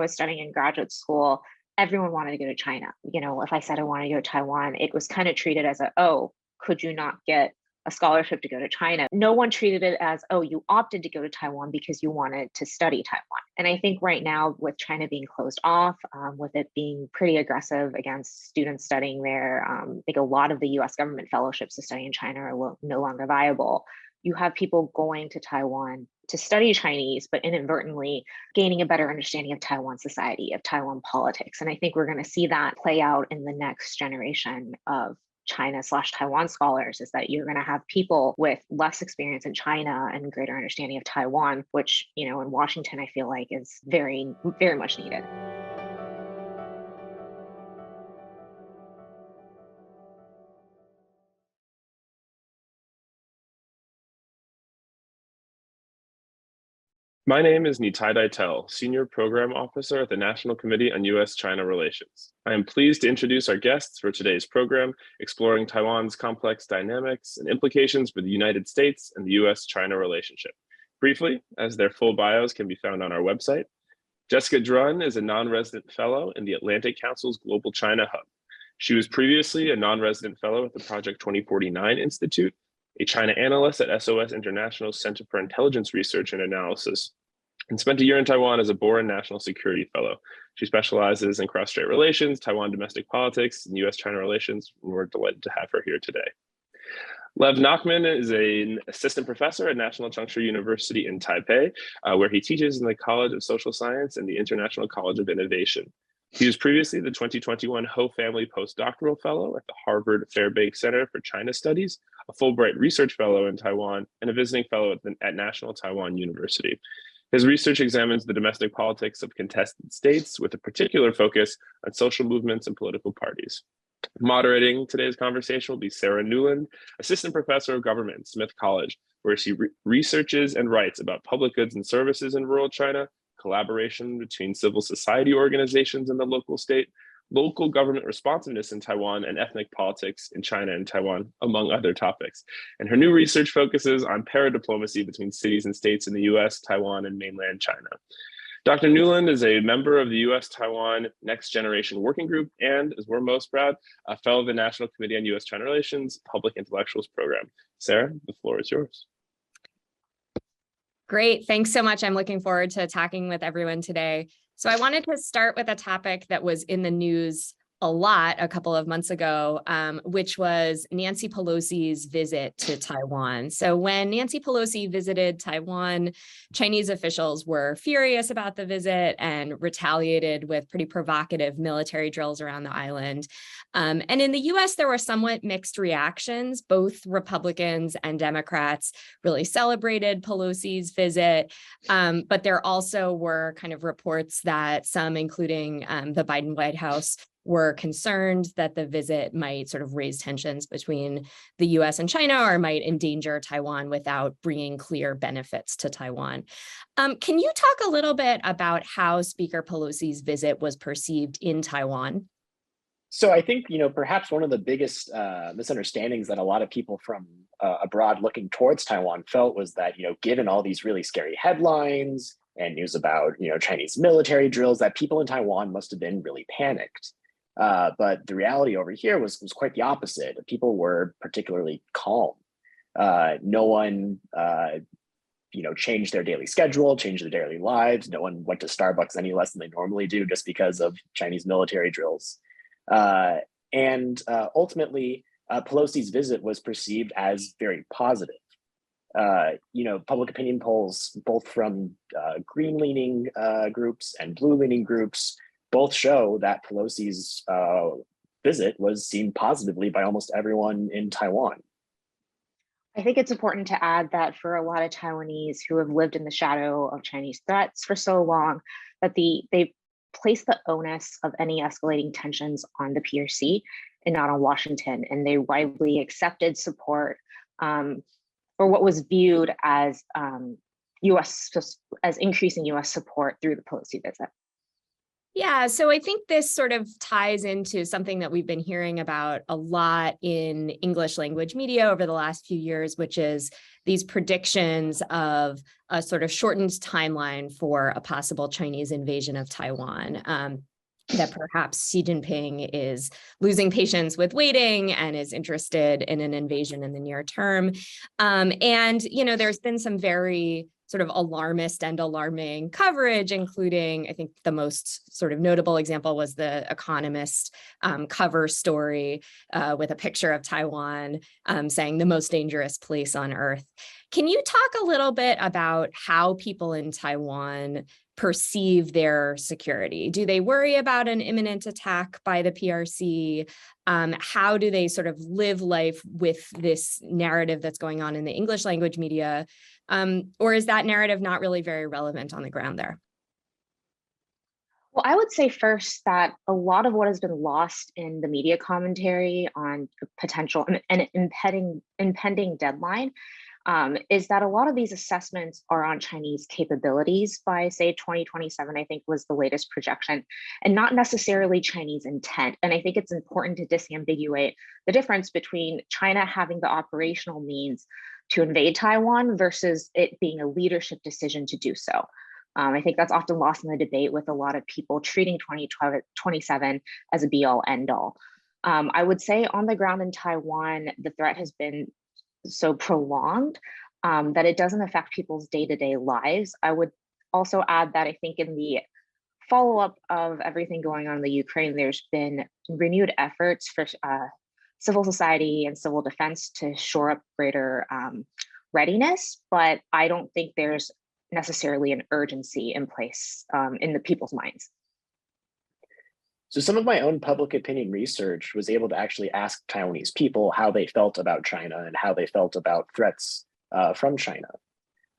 was studying in graduate school, everyone wanted to go to China. If I said I wanted to go to Taiwan, it was kind of treated as oh, could you not get a scholarship to go to China? No one treated it as, oh, you opted to go to Taiwan because you wanted to study Taiwan. And I think right now, with China being closed off, with it being pretty aggressive against students studying there, I think a lot of the U.S. government fellowships to study in China are no longer viable. You have people going to Taiwan to study Chinese, but inadvertently gaining a better understanding of Taiwan society, of Taiwan politics. And I think we're going to see that play out in the next generation of China/Taiwan scholars, is that you're going to have people with less experience in China and greater understanding of Taiwan, which, in Washington, I feel like is very, very much needed. My name is Nitai Daitel, Senior Program Officer at the National Committee on U.S. China Relations. I am pleased to introduce our guests for today's program, exploring Taiwan's complex dynamics and implications for the United States and the U.S. China relationship. Briefly, as their full bios can be found on our website, Jessica Drun is a non-resident fellow in the Atlantic Council's Global China Hub. She was previously a non-resident fellow at the Project 2049 Institute, a China analyst at SOS International's Center for Intelligence Research and Analysis, and spent a year in Taiwan as a Boren National Security Fellow. She specializes in cross-strait relations, Taiwan domestic politics, and U.S. China relations, and we're delighted to have her here today. Lev Nachman is an assistant professor at National Chengchi University in Taipei, where he teaches in the College of Social Science and the International College of Innovation. He was previously the 2021 Ho Family Postdoctoral Fellow at the Harvard Fairbanks Center for China Studies, a Fulbright Research Fellow in Taiwan, and a visiting fellow at National Taiwan University. His research examines the domestic politics of contested states with a particular focus on social movements and political parties. Moderating today's conversation will be Sara Newland, Assistant Professor of Government at Smith College, where she researches and writes about public goods and services in rural China, collaboration between civil society organizations in the local state, local government responsiveness in Taiwan, and ethnic politics in China and Taiwan, among other topics. And her new research focuses on paradiplomacy between cities and states in the US, Taiwan, and mainland China. Dr. Newland is a member of the U.S.-Taiwan Next Generation Working Group and, as we're most proud, a fellow of the National Committee on U.S.-China Relations Public Intellectuals Program. Sara, the floor is yours. Great, thanks so much. I'm looking forward to talking with everyone today. So I wanted to start with a topic that was in the news a lot a couple of months ago, which was Nancy Pelosi's visit to Taiwan. So when Nancy Pelosi visited Taiwan, Chinese officials were furious about the visit and retaliated with pretty provocative military drills around the island. And in the US, there were somewhat mixed reactions. Both Republicans and Democrats really celebrated Pelosi's visit, but there also were kind of reports that some, including the Biden White House, were concerned that the visit might sort of raise tensions between the US and China or might endanger Taiwan without bringing clear benefits to Taiwan. Can you talk a little bit about how Speaker Pelosi's visit was perceived in Taiwan? So I think, perhaps one of the biggest misunderstandings that a lot of people from abroad looking towards Taiwan felt was that, given all these really scary headlines and news about, Chinese military drills, that people in Taiwan must have been really panicked. But the reality over here was quite the opposite. People were particularly calm. No one, changed their daily schedule, changed their daily lives. No one went to Starbucks any less than they normally do just because of Chinese military drills. And ultimately, Pelosi's visit was perceived as very positive. Public opinion polls, both from green-leaning groups and blue-leaning groups, both show that Pelosi's visit was seen positively by almost everyone in Taiwan. I think it's important to add that for a lot of Taiwanese who have lived in the shadow of Chinese threats for so long, that they place the onus of any escalating tensions on the PRC and not on Washington, and they widely accepted support or what was viewed as increasing U.S. support through the Pelosi visit. Yeah, so I think this sort of ties into something that we've been hearing about a lot in English language media over the last few years, which is these predictions of a sort of shortened timeline for a possible Chinese invasion of Taiwan. That perhaps Xi Jinping is losing patience with waiting and is interested in an invasion in the near term. And, there's been some very sort of alarmist and alarming coverage, including, I think the most sort of notable example was the Economist cover story with a picture of Taiwan saying the most dangerous place on earth. Can you talk a little bit about how people in Taiwan perceive their security? Do they worry about an imminent attack by the PRC? How do they sort of live life with this narrative that's going on in the English language media? Or is that narrative not really very relevant on the ground there? Well, I would say first that a lot of what has been lost in the media commentary on potential and impending deadline is that a lot of these assessments are on Chinese capabilities by, say, 2027, I think was the latest projection, and not necessarily Chinese intent. And I think it's important to disambiguate the difference between China having the operational means to invade Taiwan versus it being a leadership decision to do so. I think that's often lost in the debate with a lot of people treating 2027 as a be-all, end-all. I would say on the ground in Taiwan, the threat has been so prolonged that it doesn't affect people's day-to-day lives. I would also add that I think in the follow-up of everything going on in the Ukraine, there's been renewed efforts for civil society and civil defense to shore up greater readiness, but I don't think there's necessarily an urgency in place in the people's minds. So some of my own public opinion research was able to actually ask Taiwanese people how they felt about China and how they felt about threats from China.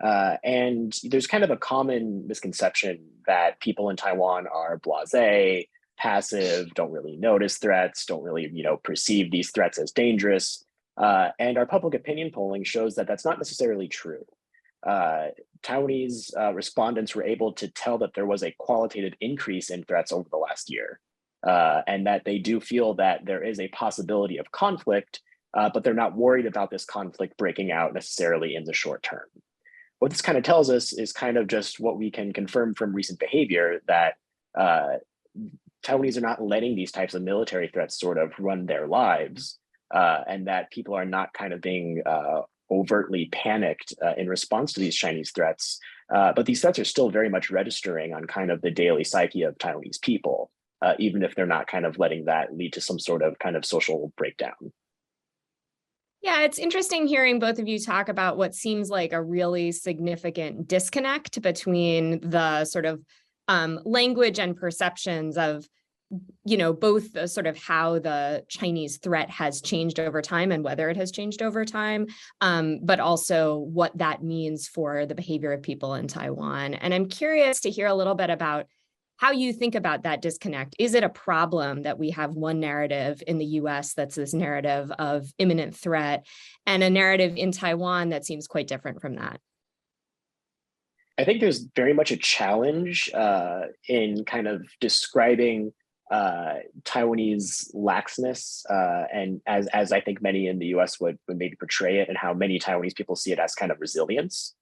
And there's kind of a common misconception that people in Taiwan are blasé, passive, don't really notice threats, don't really, perceive these threats as dangerous. And our public opinion polling shows that that's not necessarily true. Taiwanese respondents were able to tell that there was a qualitative increase in threats over the last year. And that they do feel that there is a possibility of conflict, but they're not worried about this conflict breaking out necessarily in the short term. What this kind of tells us is kind of just what we can confirm from recent behavior, that Taiwanese are not letting these types of military threats sort of run their lives, and that people are not kind of being overtly panicked in response to these Chinese threats. But these threats are still very much registering on kind of the daily psyche of Taiwanese people. Even if they're not kind of letting that lead to some sort of kind of social breakdown. Yeah, it's interesting hearing both of you talk about what seems like a really significant disconnect between the sort of language and perceptions of, both the sort of how the Chinese threat has changed over time and whether it has changed over time, but also what that means for the behavior of people in Taiwan. And I'm curious to hear a little bit about how you think about that disconnect. Is it a problem that we have one narrative in the US that's this narrative of imminent threat and a narrative in Taiwan that seems quite different from that? I think there's very much a challenge in kind of describing Taiwanese laxness, and as I think many in the US would maybe portray it, and how many Taiwanese people see it as kind of resilience.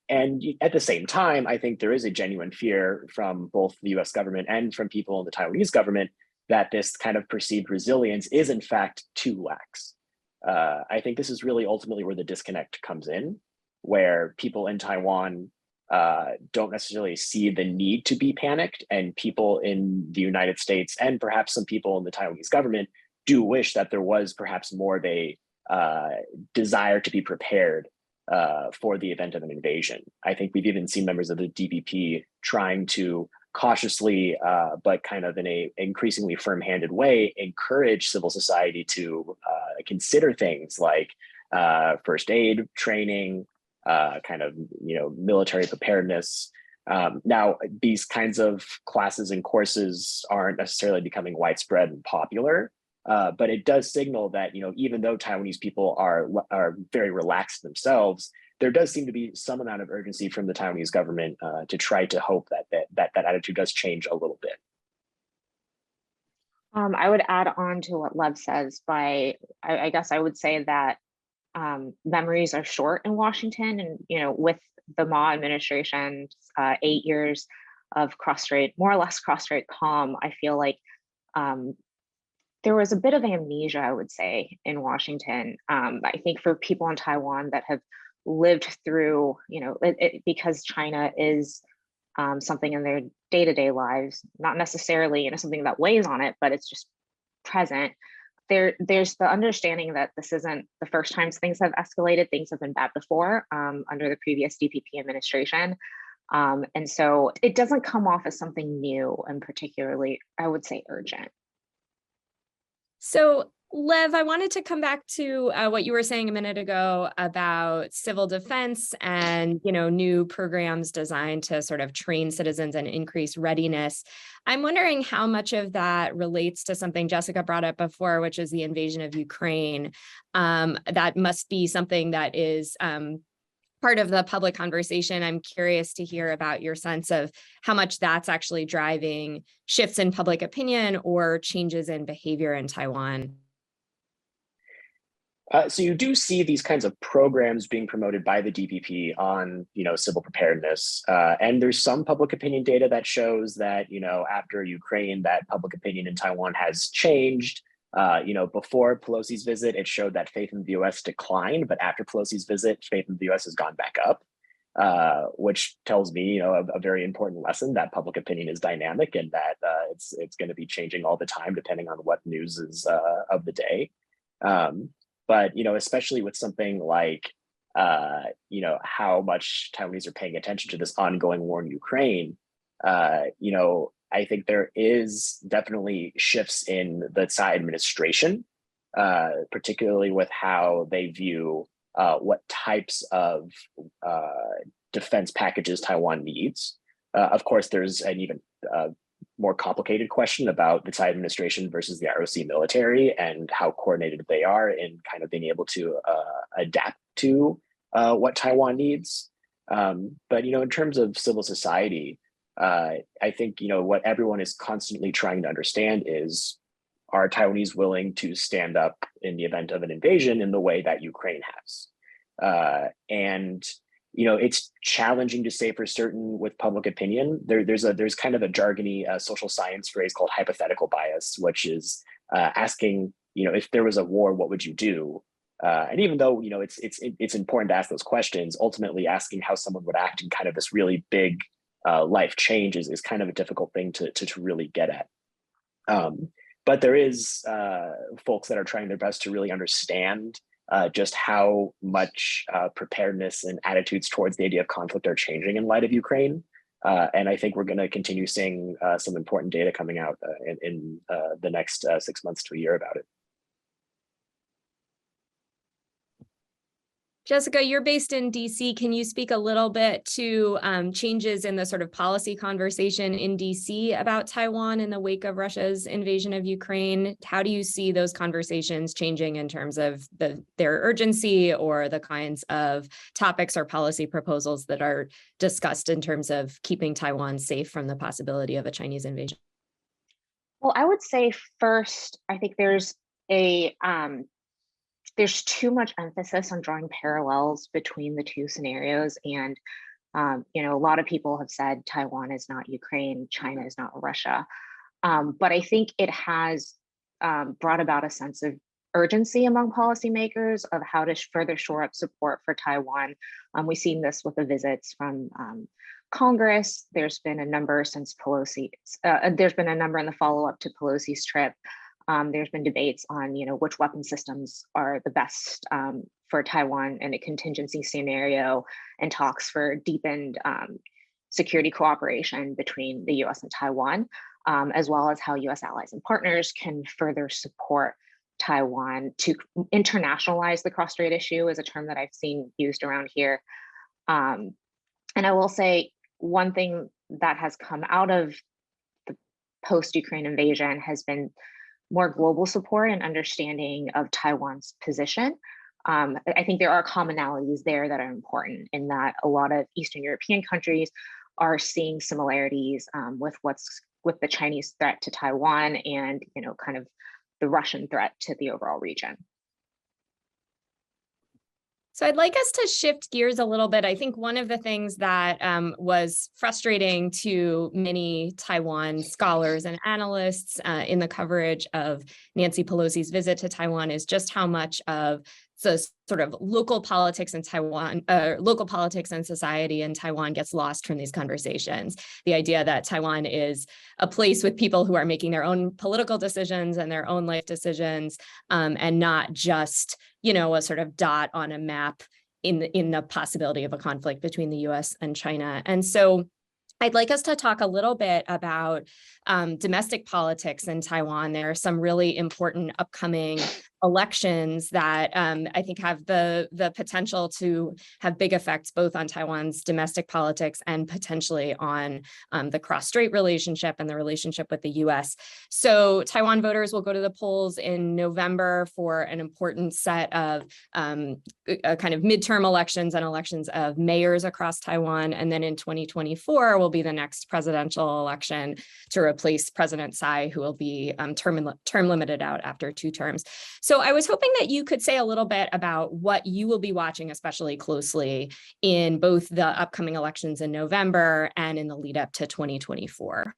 And at the same time, I think there is a genuine fear from both the US government and from people in the Taiwanese government that this kind of perceived resilience is in fact too lax. I think this is really ultimately where the disconnect comes in, where people in Taiwan don't necessarily see the need to be panicked, and people in the United States and perhaps some people in the Taiwanese government do wish that there was perhaps more of a desire to be prepared for the event of an invasion. I think we've even seen members of the DPP trying to cautiously, but kind of in a increasingly firm-handed way, encourage civil society to consider things like first aid training, kind of military preparedness. Now, these kinds of classes and courses aren't necessarily becoming widespread and popular. But it does signal that, even though Taiwanese people are very relaxed themselves, there does seem to be some amount of urgency from the Taiwanese government to try to hope that attitude does change a little bit. I would add on to what Lev says by, I guess I would say that memories are short in Washington, and with the Ma administration's 8 years of more or less cross-strait calm, I feel like there was a bit of amnesia, I would say, in Washington. I think for people in Taiwan that have lived through, because China is something in their day-to-day lives, not necessarily something that weighs on it, but it's just present. There's the understanding that this isn't the first time things have escalated. Things have been bad before under the previous DPP administration. And so it doesn't come off as something new and particularly, I would say, urgent. So, Lev, I wanted to come back to what you were saying a minute ago about civil defense and, new programs designed to sort of train citizens and increase readiness. I'm wondering how much of that relates to something Jessica brought up before, which is the invasion of Ukraine. That must be something that is part of the public conversation. I'm curious to hear about your sense of how much that's actually driving shifts in public opinion or changes in behavior in Taiwan. So you do see these kinds of programs being promoted by the DPP on, civil preparedness. And there's some public opinion data that shows that, after Ukraine, that public opinion in Taiwan has changed. Before Pelosi's visit, it showed that faith in the U.S. declined, but after Pelosi's visit, faith in the U.S. has gone back up, which tells me, a very important lesson that public opinion is dynamic and that it's going to be changing all the time depending on what news is of the day. But especially with something like how much Taiwanese are paying attention to this ongoing war in Ukraine, I think there is definitely shifts in the Tsai administration, particularly with how they view what types of defense packages Taiwan needs. Of course, there's an even more complicated question about the Tsai administration versus the ROC military and how coordinated they are in kind of being able to adapt to what Taiwan needs. But, in terms of civil society, I think, what everyone is constantly trying to understand is, are Taiwanese willing to stand up in the event of an invasion in the way that Ukraine has? And it's challenging to say for certain with public opinion. There's kind of a jargony social science phrase called hypothetical bias, which is asking, if there was a war, what would you do? And even though it's important to ask those questions, ultimately asking how someone would act in kind of this really big life change is kind of a difficult thing to really get at. But there is folks that are trying their best to really understand just how much preparedness and attitudes towards the idea of conflict are changing in light of Ukraine. And I think we're going to continue seeing some important data coming out in the next 6 months to a year about it. Jessica, you're based in DC. Can you speak a little bit to changes in the sort of policy conversation in DC about Taiwan in the wake of Russia's invasion of Ukraine? How do you see those conversations changing in terms of their urgency or the kinds of topics or policy proposals that are discussed in terms of keeping Taiwan safe from the possibility of a Chinese invasion? Well, I would say first, I think there's too much emphasis on drawing parallels between the two scenarios. And, a lot of people have said Taiwan is not Ukraine, China is not Russia. But I think it has brought about a sense of urgency among policymakers of how to further shore up support for Taiwan. We've seen this with the visits from Congress. There's been a number since Pelosi. There's been a number in the follow-up to Pelosi's trip. There's been debates on, which weapon systems are the best for Taiwan in a contingency scenario, and talks for deepened security cooperation between the U.S. and Taiwan, as well as how U.S. allies and partners can further support Taiwan to internationalize the cross-strait issue, is a term that I've seen used around here. And I will say one thing that has come out of the post-Ukraine invasion has been more global support and understanding of Taiwan's position. I think there are commonalities there that are important, in that a lot of Eastern European countries are seeing similarities with the Chinese threat to Taiwan and kind of the Russian threat to the overall region. So I'd like us to shift gears a little bit. I think one of the things that was frustrating to many Taiwan scholars and analysts in the coverage of Nancy Pelosi's visit to Taiwan is just how much of the sort of local politics in Taiwan, local politics and society in Taiwan gets lost from these conversations. The idea that Taiwan is a place with people who are making their own political decisions and their own life decisions, and not just, a sort of dot on a map in the possibility of a conflict between the U.S. and China. And so I'd like us to talk a little bit about domestic politics in Taiwan. There are some really important upcoming elections that I think have the potential to have big effects both on Taiwan's domestic politics and potentially on the cross-strait relationship and the relationship with the US. So Taiwan voters will go to the polls in November for an important set of kind of midterm elections and elections of mayors across Taiwan. And then in 2024 will be the next presidential election to replace President Tsai, who will be term limited out after 2 terms. So I was hoping that you could say a little bit about what you will be watching especially closely in both the upcoming elections in November and in the lead up to 2024.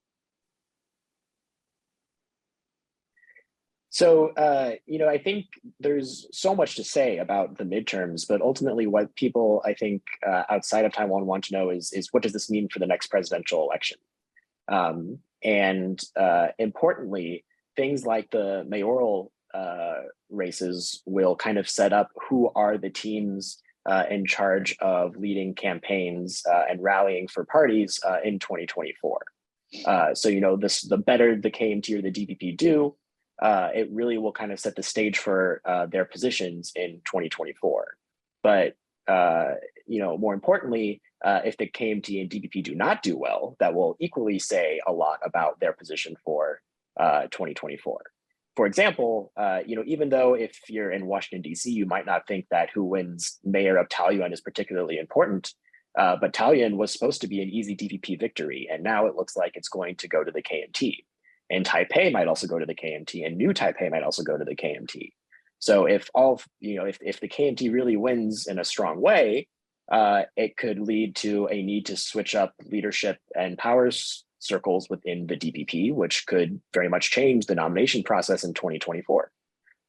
So, I think there's so much to say about the midterms, but ultimately what people, I think, outside of Taiwan want to know is what does this mean for the next presidential election? And importantly, things like the mayoral races will kind of set up who are the teams in charge of leading campaigns and rallying for parties in 2024. So, the better the KMT or the DPP do, it really will kind of set the stage for their positions in 2024. But, more importantly, if the KMT and DPP do not do well, that will equally say a lot about their position for 2024. For example, even though if you're in Washington, D.C., you might not think that who wins mayor of Taoyuan is particularly important, but Taoyuan was supposed to be an easy DPP victory, and now it looks like it's going to go to the KMT. And Taipei might also go to the KMT, and New Taipei might also go to the KMT. So if the KMT really wins in a strong way, it could lead to a need to switch up leadership and powers circles within the DPP, which could very much change the nomination process in 2024.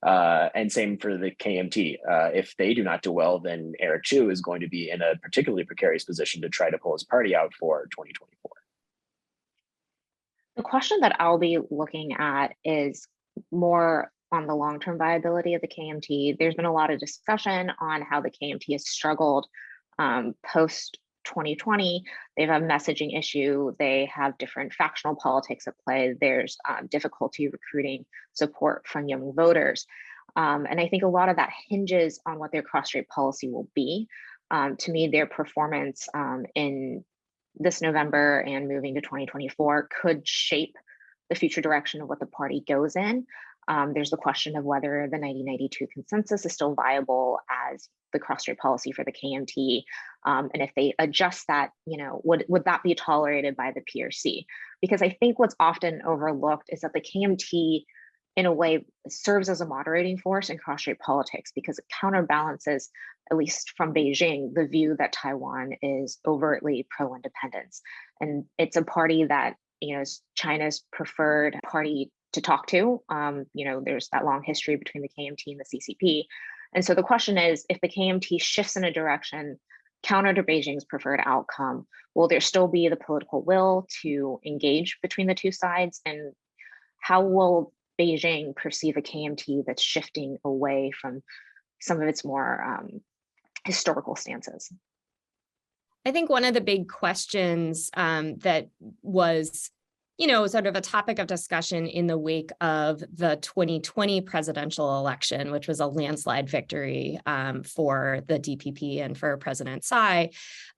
And same for the KMT. If they do not do well, then Eric Chu is going to be in a particularly precarious position to try to pull his party out for 2024. The question that I'll be looking at is more on the long-term viability of the KMT. There's been a lot of discussion on how the KMT has struggled post 2020. They have a messaging issue. They have different factional politics at play. There's difficulty recruiting support from young voters. And I think a lot of that hinges on what their cross-strait policy will be. To me, their performance in this November and moving to 2024 could shape the future direction of what the party goes in. There's the question of whether the 1992 consensus is still viable as the cross-strait policy for the KMT. And if they adjust that, would that be tolerated by the PRC? Because I think what's often overlooked is that the KMT, in a way, serves as a moderating force in cross-strait politics because it counterbalances, at least from Beijing, the view that Taiwan is overtly pro-independence. And it's a party that, is China's preferred party to talk to. There's that long history between the KMT and the CCP. And so the question is, if the KMT shifts in a direction counter to Beijing's preferred outcome, will there still be the political will to engage between the two sides? And how will Beijing perceive a KMT that's shifting away from some of its more historical stances? I think one of the big questions that was, sort of a topic of discussion in the wake of the 2020 presidential election, which was a landslide victory for the DPP and for President Tsai,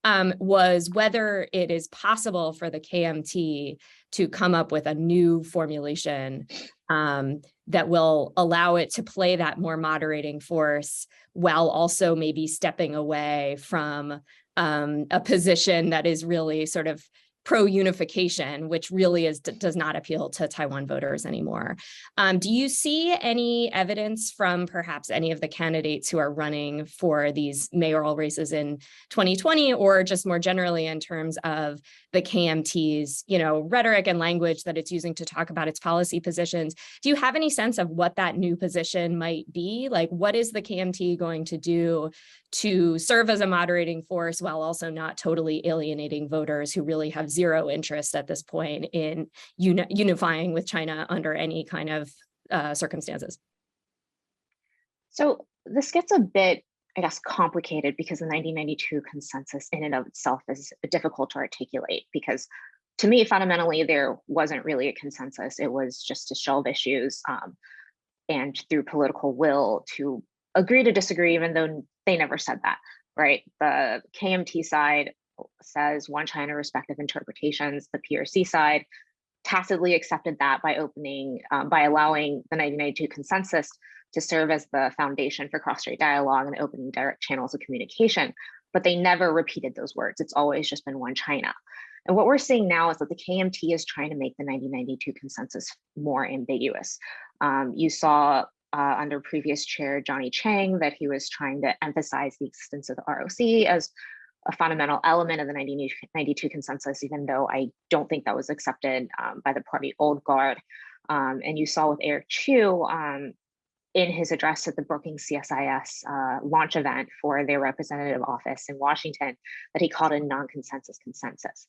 was whether it is possible for the KMT to come up with a new formulation that will allow it to play that more moderating force while also maybe stepping away from a position that is really sort of pro-unification, which really does not appeal to Taiwan voters anymore. Do you see any evidence from perhaps any of the candidates who are running for these mayoral races in 2020, or just more generally in terms of the KMT's, rhetoric and language that it's using to talk about its policy positions? Do you have any sense of what that new position might be? Like, what is the KMT going to do to serve as a moderating force while also not totally alienating voters who really have zero interest at this point in unifying with China under any kind of circumstances? So this gets a bit, I guess, complicated because the 1992 consensus in and of itself is difficult to articulate, because to me, fundamentally, there wasn't really a consensus. It was just to shelve issues and through political will to agree to disagree, even though they never said that, right? The KMT side says one China respective interpretations. The PRC side tacitly accepted that by allowing the 1992 consensus to serve as the foundation for cross-strait dialogue and opening direct channels of communication. But they never repeated those words. It's always just been one China. And what we're seeing now is that the KMT is trying to make the 1992 consensus more ambiguous. You saw under previous chair Johnny Chang that he was trying to emphasize the existence of the ROC as a fundamental element of the 1992 consensus, even though I don't think that was accepted by the party old guard. And you saw with Eric Chu in his address at the Brookings CSIS launch event for their representative office in Washington that he called a non-consensus consensus.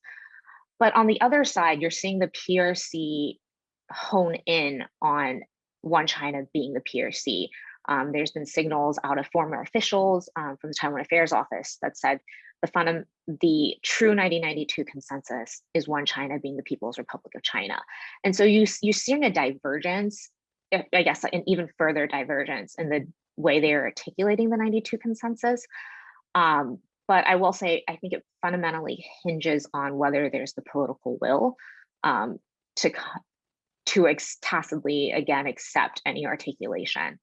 But on the other side, you're seeing the PRC hone in on one China being the PRC. There's been signals out of former officials from the Taiwan Affairs Office that said the true 1992 consensus is one China being the People's Republic of China. And so you're seeing a divergence, I guess, an even further divergence in the way they're articulating the 92 consensus. But I will say, I think it fundamentally hinges on whether there's the political will to tacitly, again, accept any articulation.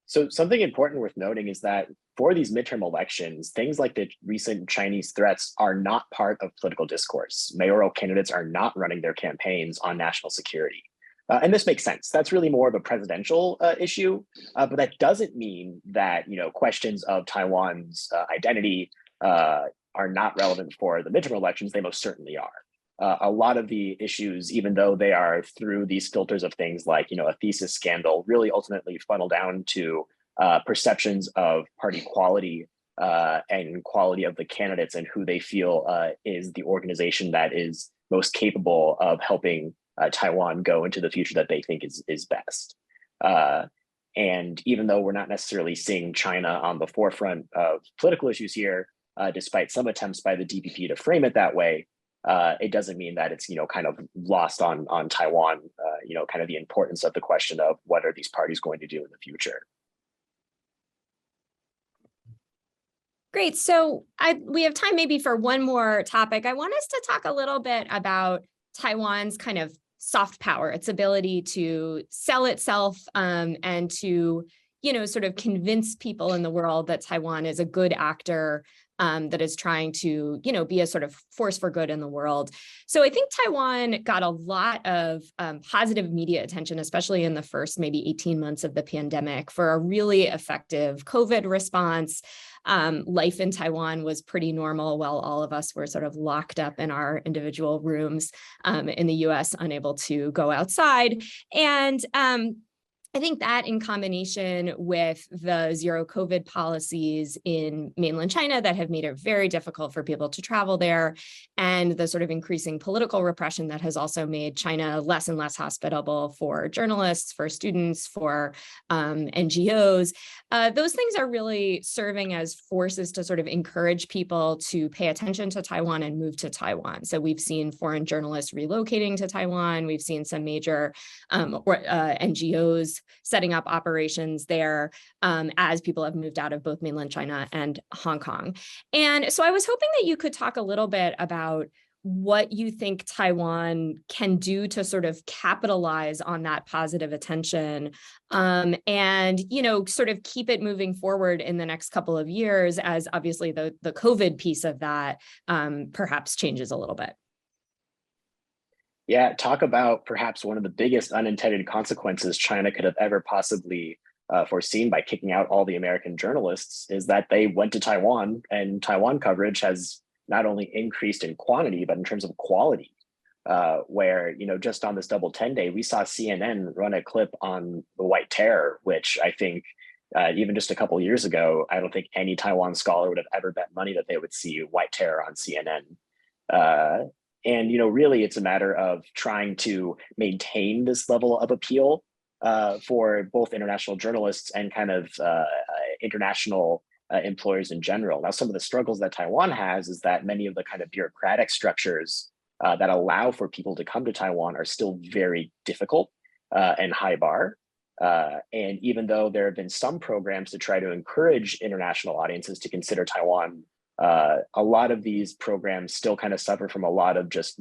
So something important worth noting is that for these midterm elections, things like the recent Chinese threats are not part of political discourse. Mayoral candidates are not running their campaigns on national security. And this makes sense. That's really more of a presidential issue, but that doesn't mean that questions of Taiwan's identity are not relevant for the midterm elections. They most certainly are. A lot of the issues, even though they are through these filters of things like a thesis scandal, really ultimately funnel down to perceptions of party quality and quality of the candidates and who they feel is the organization that is most capable of helping Taiwan go into the future that they think is best. And even though we're not necessarily seeing China on the forefront of political issues here, despite some attempts by the DPP to frame it that way, it doesn't mean that it's kind of lost on Taiwan, kind of the importance of the question of what are these parties going to do in the future. Great. So we have time maybe for one more topic. I want us to talk a little bit about Taiwan's kind of soft power, its ability to sell itself and to, sort of convince people in the world that Taiwan is a good actor that is trying to, be a sort of force for good in the world. So I think Taiwan got a lot of positive media attention, especially in the first maybe 18 months of the pandemic, for a really effective COVID response. Life in Taiwan was pretty normal while all of us were sort of locked up in our individual rooms in the U.S., unable to go outside. And I think that in combination with the zero COVID policies in mainland China that have made it very difficult for people to travel there, and the sort of increasing political repression that has also made China less and less hospitable for journalists, for students, for NGOs, those things are really serving as forces to sort of encourage people to pay attention to Taiwan and move to Taiwan. So we've seen foreign journalists relocating to Taiwan. We've seen some major NGOs setting up operations there as people have moved out of both mainland China and Hong Kong. And so I was hoping that you could talk a little bit about what you think Taiwan can do to sort of capitalize on that positive attention, and, sort of keep it moving forward in the next couple of years, as obviously the COVID piece of that perhaps changes a little bit. Yeah, talk about perhaps one of the biggest unintended consequences China could have ever possibly foreseen by kicking out all the American journalists is that they went to Taiwan, and Taiwan coverage has not only increased in quantity, but in terms of quality, where, just on this double 10-day, we saw CNN run a clip on the White Terror, which I think even just a couple of years ago, I don't think any Taiwan scholar would have ever bet money that they would see White Terror on CNN. And really, it's a matter of trying to maintain this level of appeal for both international journalists and kind of international employers in general. Now, some of the struggles that Taiwan has is that many of the kind of bureaucratic structures that allow for people to come to Taiwan are still very difficult and high bar. And even though there have been some programs to try to encourage international audiences to consider Taiwan, a lot of these programs still kind of suffer from a lot of just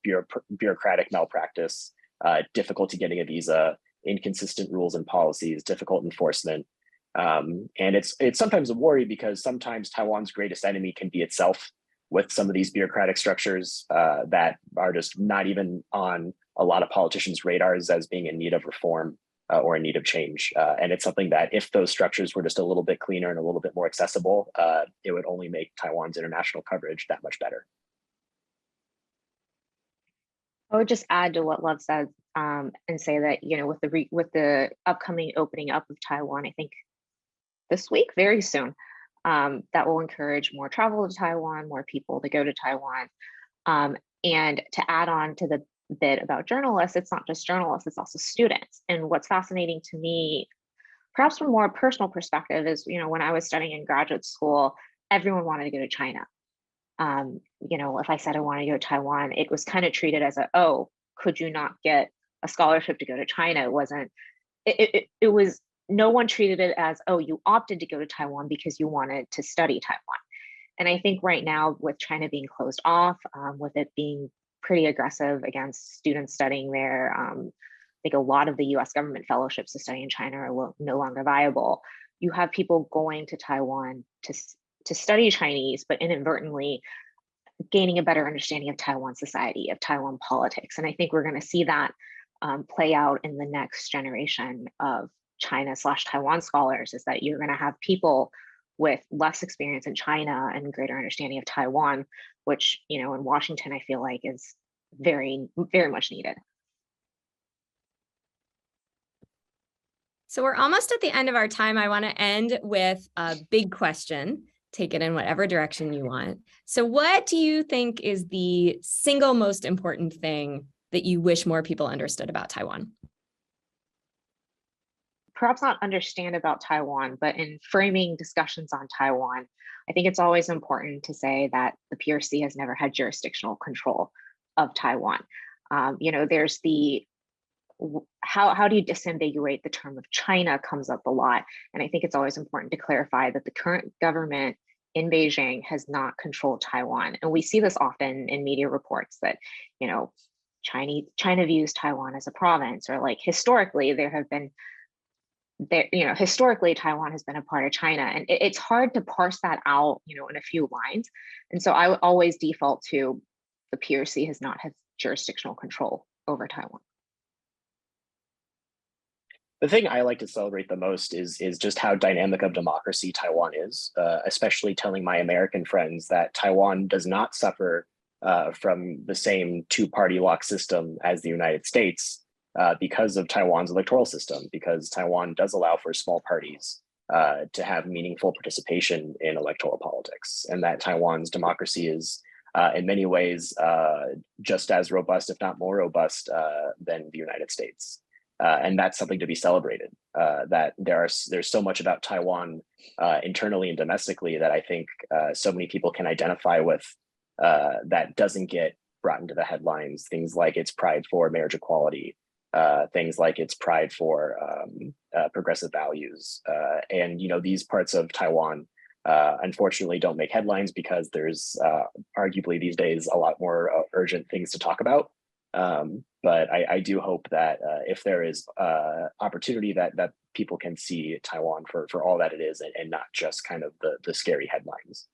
bureaucratic malpractice, difficulty getting a visa, inconsistent rules and policies, difficult enforcement. And it's sometimes a worry because sometimes Taiwan's greatest enemy can be itself with some of these bureaucratic structures that are just not even on a lot of politicians' radars as being in need of reform or in need of change. And it's something that if those structures were just a little bit cleaner and a little bit more accessible, it would only make Taiwan's international coverage that much better. I would just add to what Lev said and say that, with the upcoming opening up of Taiwan, I think this week, very soon, that will encourage more travel to Taiwan, more people to go to Taiwan. And to add on to the bit about journalists, it's not just journalists, it's also students. And what's fascinating to me, perhaps from a more personal perspective, is, when I was studying in graduate school, everyone wanted to go to China. If I said I wanted to go to Taiwan, it was kind of treated as could you not get a scholarship to go to China? It was, no one treated it as, you opted to go to Taiwan because you wanted to study Taiwan. And I think right now, with China being closed off, with it being pretty aggressive against students studying there, I think a lot of the U.S. government fellowships to study in China are no longer viable. You have people going to Taiwan to study Chinese, but inadvertently gaining a better understanding of Taiwan society, of Taiwan politics. And I think we're going to see that play out in the next generation of China/Taiwan scholars, is that you're going to have people with less experience in China and greater understanding of Taiwan, which, in Washington, I feel like is very, very much needed. So we're almost at the end of our time. I want to end with a big question. Take it in whatever direction you want. So what do you think is the single most important thing that you wish more people understood about Taiwan? Perhaps not understand about Taiwan, but in framing discussions on Taiwan, I think it's always important to say that the PRC has never had jurisdictional control of Taiwan. There's the how do you disambiguate the term of China comes up a lot. And I think it's always important to clarify that the current government in Beijing has not controlled Taiwan. And we see this often in media reports that, China views Taiwan as a province, or like historically historically Taiwan has been a part of China, and it's hard to parse that out, in a few lines. And so I would always default to the PRC has not had jurisdictional control over Taiwan. The thing I like to celebrate the most is just how dynamic of democracy Taiwan is, especially telling my American friends that Taiwan does not suffer from the same two-party lock system as the United States because of Taiwan's electoral system, because Taiwan does allow for small parties to have meaningful participation in electoral politics, and that Taiwan's democracy is in many ways just as robust, if not more robust, than the United States. And that's something to be celebrated, that there's so much about Taiwan internally and domestically that I think so many people can identify with that doesn't get brought into the headlines. Things like its pride for marriage equality, things like its pride for progressive values. And, these parts of Taiwan unfortunately don't make headlines because there's arguably these days a lot more urgent things to talk about. But I do hope that if there is opportunity that people can see Taiwan for all that it is, and not just kind of the scary headlines.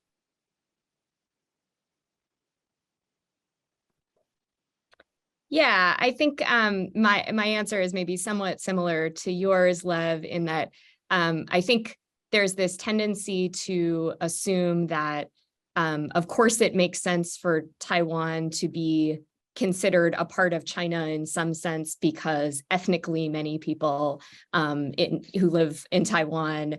Yeah, I think my answer is maybe somewhat similar to yours, Lev, in that I think there's this tendency to assume that, of course, it makes sense for Taiwan to be considered a part of China in some sense because ethnically many people who live in Taiwan,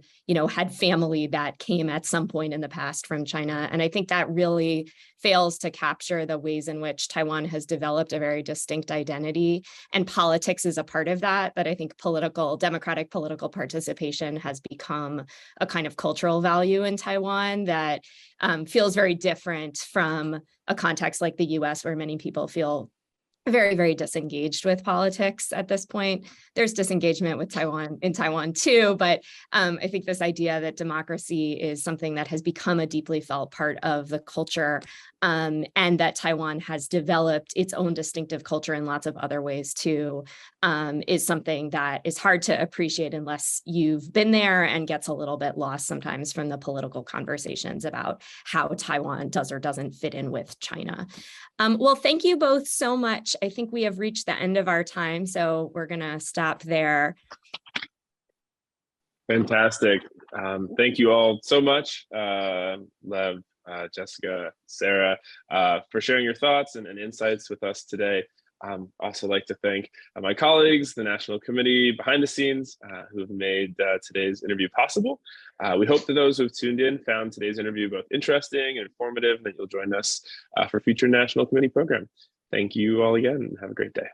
had family that came at some point in the past from China. And I think that really fails to capture the ways in which Taiwan has developed a very distinct identity. And politics is a part of that. But I think democratic political participation has become a kind of cultural value in Taiwan that feels very different from a context like the U.S., where many people feel very, very disengaged with politics at this point. There's disengagement with Taiwan too, but I think this idea that democracy is something that has become a deeply felt part of the culture, and that Taiwan has developed its own distinctive culture in lots of other ways too, is something that is hard to appreciate unless you've been there, and gets a little bit lost sometimes from the political conversations about how Taiwan does or doesn't fit in with China. Well, thank you both so much. I think we have reached the end of our time, so we're going to stop there. Fantastic. Thank you all so much, Lev, Jessica, Sarah, for sharing your thoughts and insights with us today. Also like to thank my colleagues, the National Committee behind the scenes, who have made today's interview possible. We hope that those who have tuned in found today's interview both interesting and informative, and that you'll join us for future National Committee program. Thank you all again, and have a great day.